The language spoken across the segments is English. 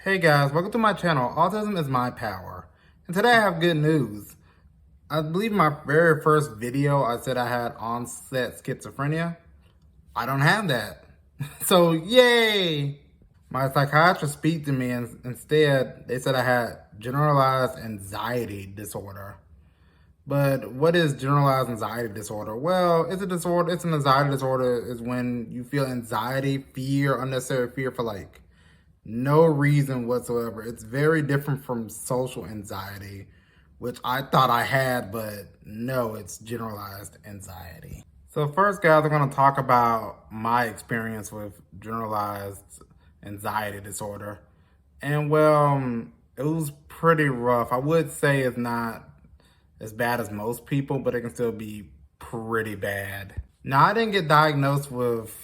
Hey guys, welcome to my channel. Autism is my power. And today I have good news. I believe my very first video I said I had onset schizophrenia. I don't have that. So yay! My psychiatrist speak to me and instead they said I had generalized anxiety disorder. But what is generalized anxiety disorder? Well, it's a disorder, it's an anxiety disorder is when you feel anxiety, fear, unnecessary fear for like no reason whatsoever. It's very different from social anxiety, which I thought I had, but no, it's generalized anxiety. So first, guys, I'm going to talk about my experience with generalized anxiety disorder. And well, it was pretty rough. I would say it's not as bad as most people, but it can still be pretty bad. Now, I didn't get diagnosed with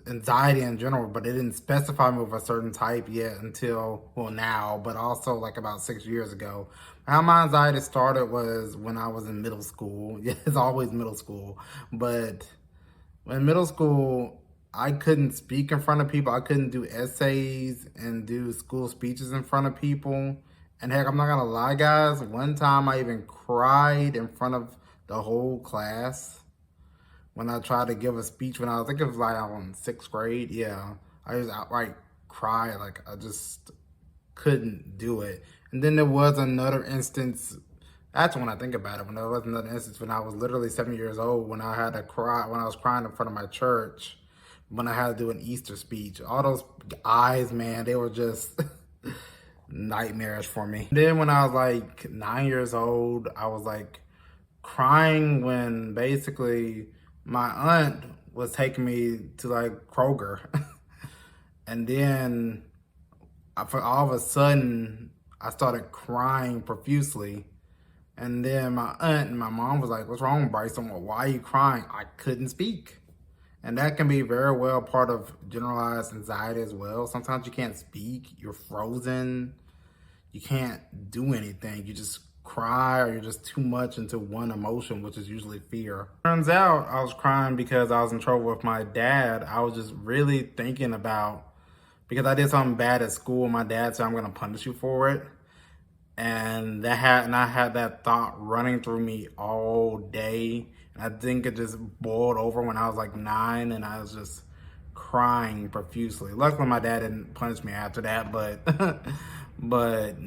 anxiety in general, but it didn't specify me with a certain type yet until, well, now, but also like about 6 years ago. How my anxiety started was when I was in middle school. Yeah, it's always middle school. But in middle school, I couldn't speak in front of people. I couldn't do essays and do school speeches in front of people. And heck, I'm not gonna lie, guys. One time I even cried in front of the whole class when I tried to give a speech when I think it was like in sixth grade. Yeah, I just outright cried. Like I just couldn't do it. And then there was another instance. That's when I think about it. When there was another instance when I was literally 7 years old, when I had to cry, when I was crying in front of my church, when I had to do an Easter speech. All those eyes, man, they were just nightmarish for me. Then when I was like 9 years old, I was like crying when basically my aunt was taking me to like Kroger. And then for all of a sudden, I started crying profusely. And then my aunt and my mom was like, "What's wrong, Bryson? Well, why are you crying?" I couldn't speak. And that can be very well part of generalized anxiety as well. Sometimes you can't speak, you're frozen, you can't do anything. You just cry or you're just too much into one emotion, which is usually fear. Turns out I was crying because I was in trouble with my dad. I was just really thinking about, because I did something bad at school, my dad said, "I'm gonna punish you for it." And I had that thought running through me all day. And I think it just boiled over when I was like 9 and I was just crying profusely. Luckily my dad didn't punish me after that, but but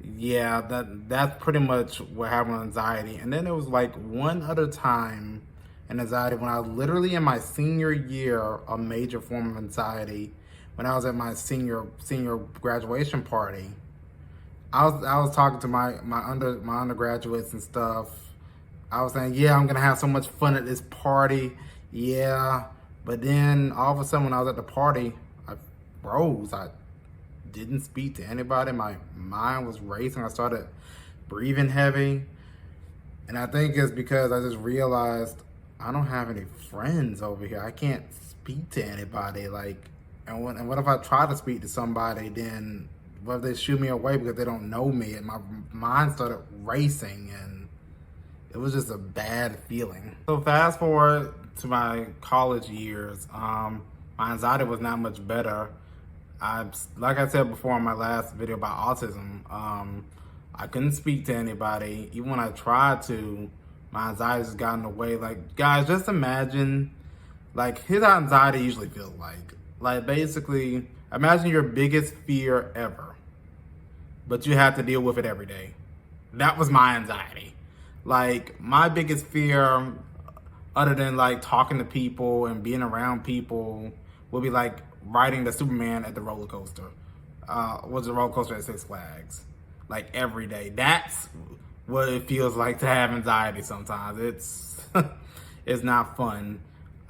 yeah, that's pretty much what happened with anxiety. And then there was like one other time in anxiety when I was literally in my senior year, a major form of anxiety, when I was at my senior graduation party. I was talking to my undergraduates and stuff. I was saying, yeah, I'm gonna have so much fun at this party. Yeah. But then all of a sudden when I was at the party, I froze. I didn't speak to anybody. My mind was racing. I started breathing heavy. And I think it's because I just realized I don't have any friends over here. I can't speak to anybody. Like, and what if I try to speak to somebody, then what if they shoot me away because they don't know me? And my mind started racing and it was just a bad feeling. So fast forward to my college years, my anxiety was not much better. Like I said before in my last video about autism, I couldn't speak to anybody. Even when I tried to, my anxiety just got in the way. Like, guys, just imagine, like, here's how anxiety usually feels like. Like, basically, imagine your biggest fear ever, but you have to deal with it every day. That was my anxiety. Like, my biggest fear, other than like talking to people and being around people, would be like riding the Superman at the roller coaster. Was the roller coaster at Six Flags. Like every day. That's what it feels like to have anxiety sometimes. It's not fun.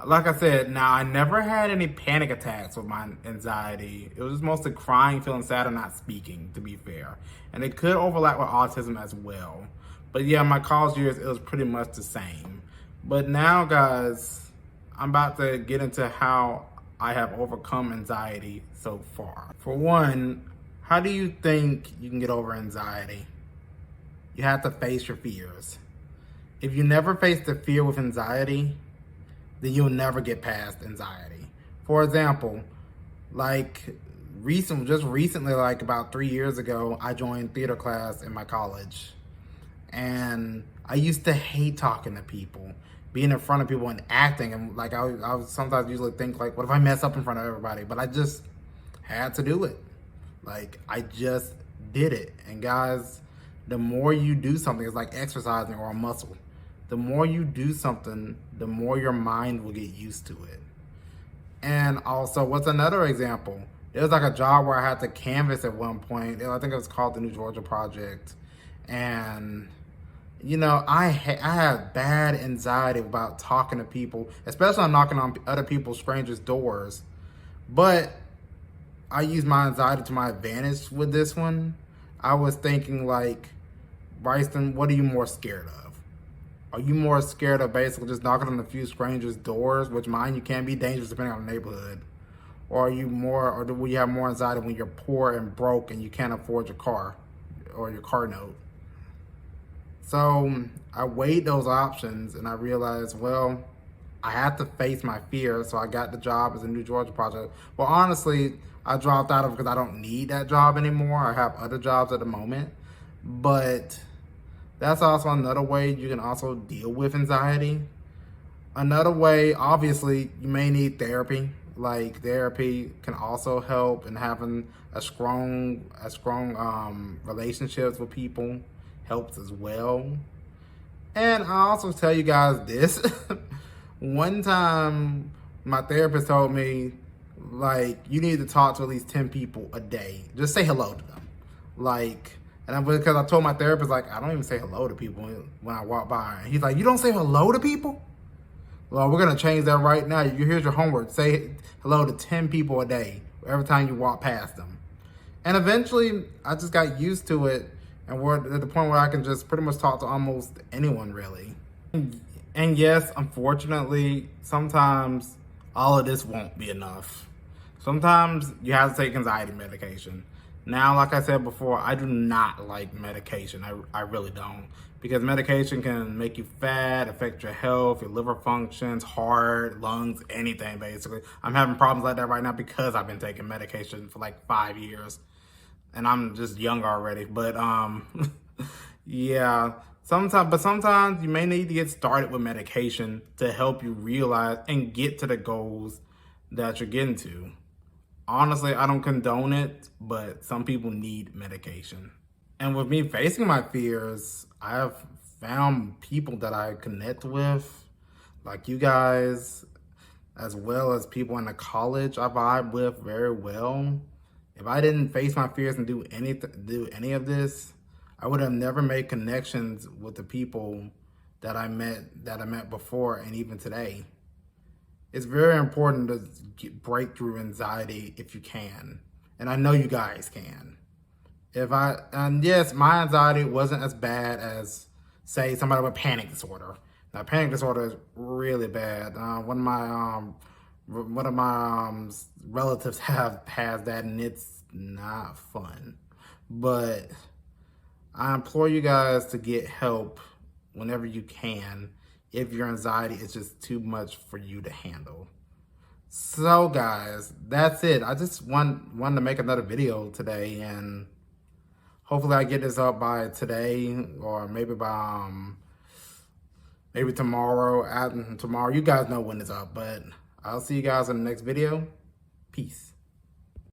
Like I said, now I never had any panic attacks with my anxiety. It was just mostly crying, feeling sad, and not speaking, to be fair. And it could overlap with autism as well. But yeah, my college years, it was pretty much the same. But now, guys, I'm about to get into how I have overcome anxiety so far. For one, how do you think you can get over anxiety? You have to face your fears. If you never face the fear with anxiety, then you'll never get past anxiety. For example, like just recently, like about 3 years ago, I joined theater class in my college. And I used to hate talking to people, being in front of people and acting. And like I would sometimes usually think like, what if I mess up in front of everybody? But I just had to do it. Like I just did it. And guys, the more you do something, it's like exercising or a muscle. The more you do something, the more your mind will get used to it. And also, what's another example? There was like a job where I had to canvas at one point. I think it was called the New Georgia Project. And I have bad anxiety about talking to people, especially I'm knocking on other people's strangers' doors. But I use my anxiety to my advantage with this one. I was thinking like, Bryson, what are you more scared of? Are you more scared of basically just knocking on a few strangers' doors, which mind you can be dangerous depending on the neighborhood? Or will you have more anxiety when you're poor and broke and you can't afford your car or your car note? So I weighed those options and I realized, well, I had to face my fear. So I got the job as a New Georgia Project. Well, honestly, I dropped out of it because I don't need that job anymore. I have other jobs at the moment. But that's also another way you can also deal with anxiety. Another way, obviously, you may need therapy. Like therapy can also help in having a strong relationships with people helps as well. And I also tell you guys this. One time my therapist told me, like, you need to talk to at least 10 people a day. Just say hello to them. Like, because I told my therapist, like, I don't even say hello to people when I walk by. And he's like, you don't say hello to people? Well, we're going to change that right now. Here's your homework. Say hello to 10 people a day every time you walk past them. And eventually, I just got used to it. And we're at the point where I can just pretty much talk to almost anyone, really. And yes, unfortunately, sometimes all of this won't be enough. Sometimes you have to take anxiety medication. Now, like I said before, I do not like medication. I really don't. Because medication can make you fat, affect your health, your liver functions, heart, lungs, anything basically. I'm having problems like that right now because I've been taking medication for like 5 years. And I'm just young already. But yeah. Sometimes you may need to get started with medication to help you realize and get to the goals that you're getting to. Honestly, I don't condone it, but some people need medication. And with me facing my fears, I have found people that I connect with, like you guys, as well as people in the college I vibe with very well. If I didn't face my fears and do any of this, I would have never made connections with the people that I met before and even today. It's very important to break through anxiety if you can. And I know you guys can. And yes, my anxiety wasn't as bad as, say, somebody with panic disorder. Now, panic disorder is really bad. One of my relatives has that, and it's not fun. But I implore you guys to get help whenever you can if your anxiety is just too much for you to handle. So guys, that's it. I just wanted to make another video today, and hopefully I get this up by today or maybe by maybe tomorrow. Tomorrow, you guys know when it's up, but I'll see you guys in the next video. Peace.